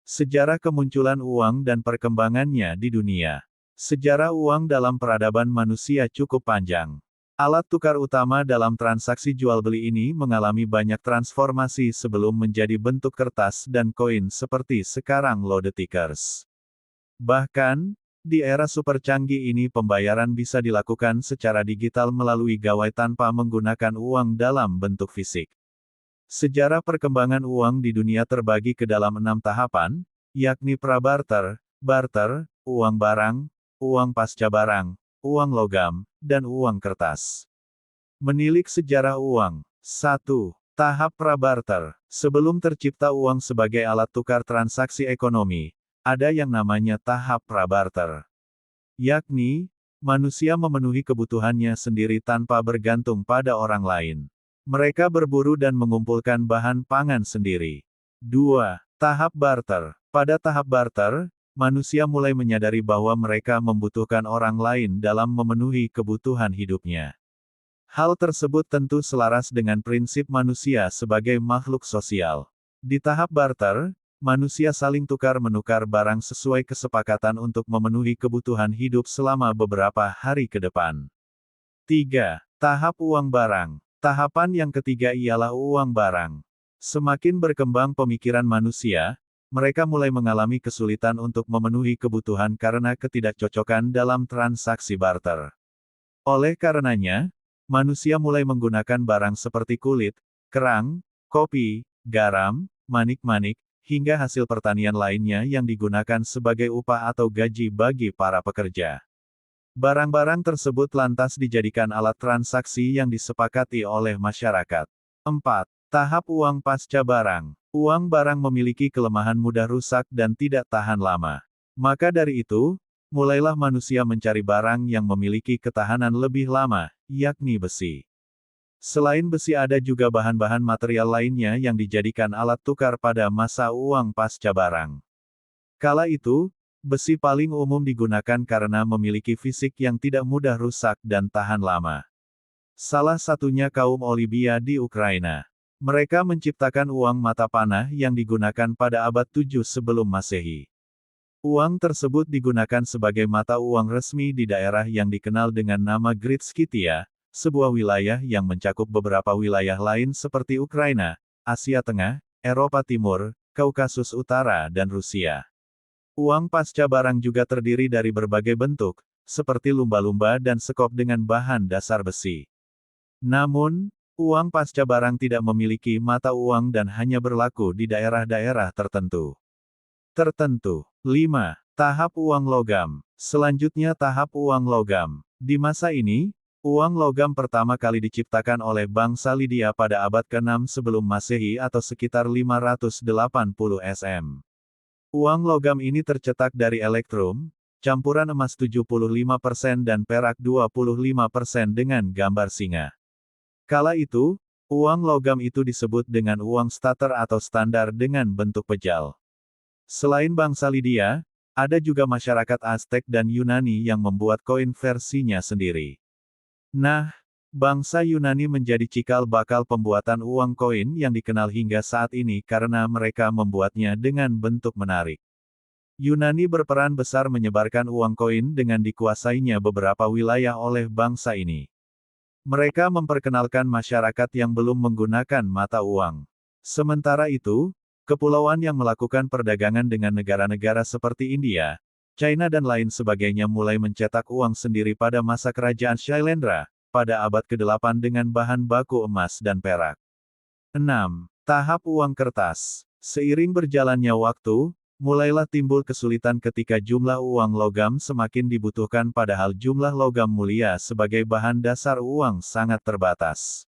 Sejarah kemunculan uang dan perkembangannya di dunia. Sejarah uang dalam peradaban manusia cukup panjang. Alat tukar utama dalam transaksi jual-beli ini mengalami banyak transformasi sebelum menjadi bentuk kertas dan koin seperti sekarang lode tickers. Bahkan, di era super canggih ini pembayaran bisa dilakukan secara digital melalui gawai tanpa menggunakan uang dalam bentuk fisik. Sejarah perkembangan uang di dunia terbagi ke dalam 6 tahapan, yakni prabarter, barter, uang barang, uang pasca barang, uang logam, dan uang kertas. Menilik sejarah uang. 1. Tahap prabarter. Sebelum tercipta uang sebagai alat tukar transaksi ekonomi, ada yang namanya tahap prabarter. Yakni, manusia memenuhi kebutuhannya sendiri tanpa bergantung pada orang lain. Mereka berburu dan mengumpulkan bahan pangan sendiri. 2. Tahap barter. Pada tahap barter, manusia mulai menyadari bahwa mereka membutuhkan orang lain dalam memenuhi kebutuhan hidupnya. Hal tersebut tentu selaras dengan prinsip manusia sebagai makhluk sosial. Di tahap barter, manusia saling tukar-menukar barang sesuai kesepakatan untuk memenuhi kebutuhan hidup selama beberapa hari ke depan. 3. Tahap uang barang. Tahapan yang ketiga ialah uang barang. Semakin berkembang pemikiran manusia, mereka mulai mengalami kesulitan untuk memenuhi kebutuhan karena ketidakcocokan dalam transaksi barter. Oleh karenanya, manusia mulai menggunakan barang seperti kulit, kerang, kopi, garam, manik-manik, hingga hasil pertanian lainnya yang digunakan sebagai upah atau gaji bagi para pekerja. Barang-barang tersebut lantas dijadikan alat transaksi yang disepakati oleh masyarakat. 4. Tahap uang pasca barang. Uang barang memiliki kelemahan mudah rusak dan tidak tahan lama. Maka dari itu, mulailah manusia mencari barang yang memiliki ketahanan lebih lama, yakni besi. Selain besi ada juga bahan-bahan material lainnya yang dijadikan alat tukar pada masa uang pasca barang. Kala itu, besi paling umum digunakan karena memiliki fisik yang tidak mudah rusak dan tahan lama. Salah satunya kaum Olybia di Ukraina. Mereka menciptakan uang mata panah yang digunakan pada abad 7 sebelum Masehi. Uang tersebut digunakan sebagai mata uang resmi di daerah yang dikenal dengan nama Great Scythia, sebuah wilayah yang mencakup beberapa wilayah lain seperti Ukraina, Asia Tengah, Eropa Timur, Kaukasus Utara dan Rusia. Uang pasca barang juga terdiri dari berbagai bentuk, seperti lumba-lumba dan sekop dengan bahan dasar besi. Namun, uang pasca barang tidak memiliki mata uang dan hanya berlaku di daerah-daerah tertentu. 5. Tahap uang logam. Selanjutnya tahap uang logam. Di masa ini, uang logam pertama kali diciptakan oleh bangsa Lydia pada abad ke-6 sebelum Masehi atau sekitar 580 SM. Uang logam ini tercetak dari elektrum, campuran emas 75% dan perak 25% dengan gambar singa. Kala itu, uang logam itu disebut dengan uang stater atau standar dengan bentuk pejal. Selain bangsa Lydia, ada juga masyarakat Aztec dan Yunani yang membuat koin versinya sendiri. Nah, bangsa Yunani menjadi cikal bakal pembuatan uang koin yang dikenal hingga saat ini karena mereka membuatnya dengan bentuk menarik. Yunani berperan besar menyebarkan uang koin dengan dikuasainya beberapa wilayah oleh bangsa ini. Mereka memperkenalkan masyarakat yang belum menggunakan mata uang. Sementara itu, kepulauan yang melakukan perdagangan dengan negara-negara seperti India, China dan lain sebagainya mulai mencetak uang sendiri pada masa kerajaan Shailendra, pada abad ke-8 dengan bahan baku emas dan perak. 6. Tahap uang kertas. Seiring berjalannya waktu, mulailah timbul kesulitan ketika jumlah uang logam semakin dibutuhkan padahal jumlah logam mulia sebagai bahan dasar uang sangat terbatas.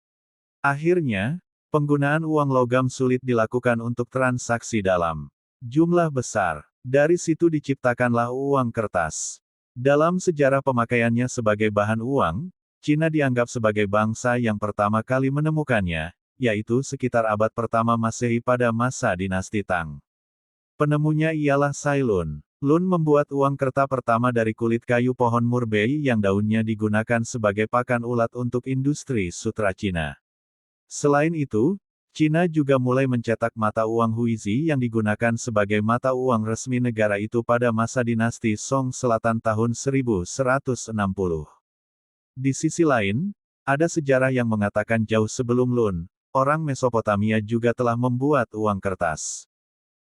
Akhirnya, penggunaan uang logam sulit dilakukan untuk transaksi dalam jumlah besar. Dari situ diciptakanlah uang kertas. Dalam sejarah pemakaiannya sebagai bahan uang, Cina dianggap sebagai bangsa yang pertama kali menemukannya, yaitu sekitar abad pertama Masehi pada masa dinasti Tang. Penemunya ialah Cai Lun. Lun membuat uang kertas pertama dari kulit kayu pohon murbei yang daunnya digunakan sebagai pakan ulat untuk industri sutra Cina. Selain itu, Cina juga mulai mencetak mata uang Huizi yang digunakan sebagai mata uang resmi negara itu pada masa dinasti Song Selatan tahun 1160. Di sisi lain, ada sejarah yang mengatakan jauh sebelum Lun, orang Mesopotamia juga telah membuat uang kertas.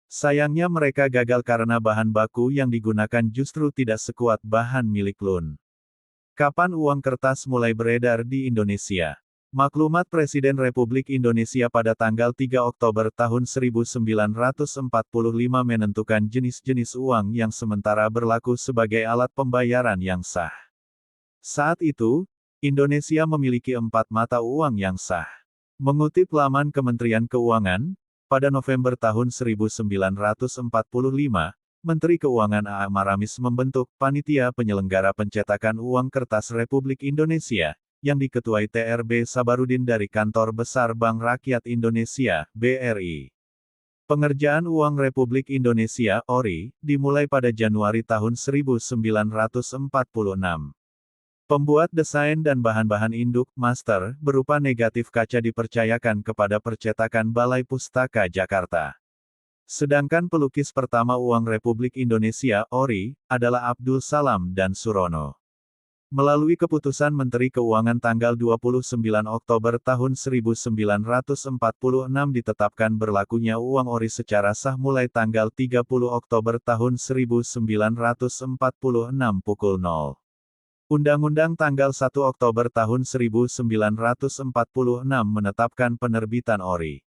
Sayangnya mereka gagal karena bahan baku yang digunakan justru tidak sekuat bahan milik Lun. Kapan uang kertas mulai beredar di Indonesia? Maklumat Presiden Republik Indonesia pada tanggal 3 Oktober tahun 1945 menentukan jenis-jenis uang yang sementara berlaku sebagai alat pembayaran yang sah. Saat itu, Indonesia memiliki 4 mata uang yang sah. Mengutip laman Kementerian Keuangan, pada November tahun 1945, Menteri Keuangan A. Maramis membentuk Panitia Penyelenggara Pencetakan Uang Kertas Republik Indonesia, yang diketuai TRB Sabarudin dari Kantor Besar Bank Rakyat Indonesia, BRI. Pengerjaan uang Republik Indonesia, ORI, dimulai pada Januari tahun 1946. Pembuat desain dan bahan-bahan induk, master, berupa negatif kaca dipercayakan kepada Percetakan Balai Pustaka Jakarta. Sedangkan pelukis pertama uang Republik Indonesia, ORI, adalah Abdul Salam dan Surono. Melalui keputusan Menteri Keuangan tanggal 29 Oktober tahun 1946 ditetapkan berlakunya uang ORI secara sah mulai tanggal 30 Oktober tahun 1946 pukul 0. Undang-Undang tanggal 1 Oktober tahun 1946 menetapkan penerbitan ORI.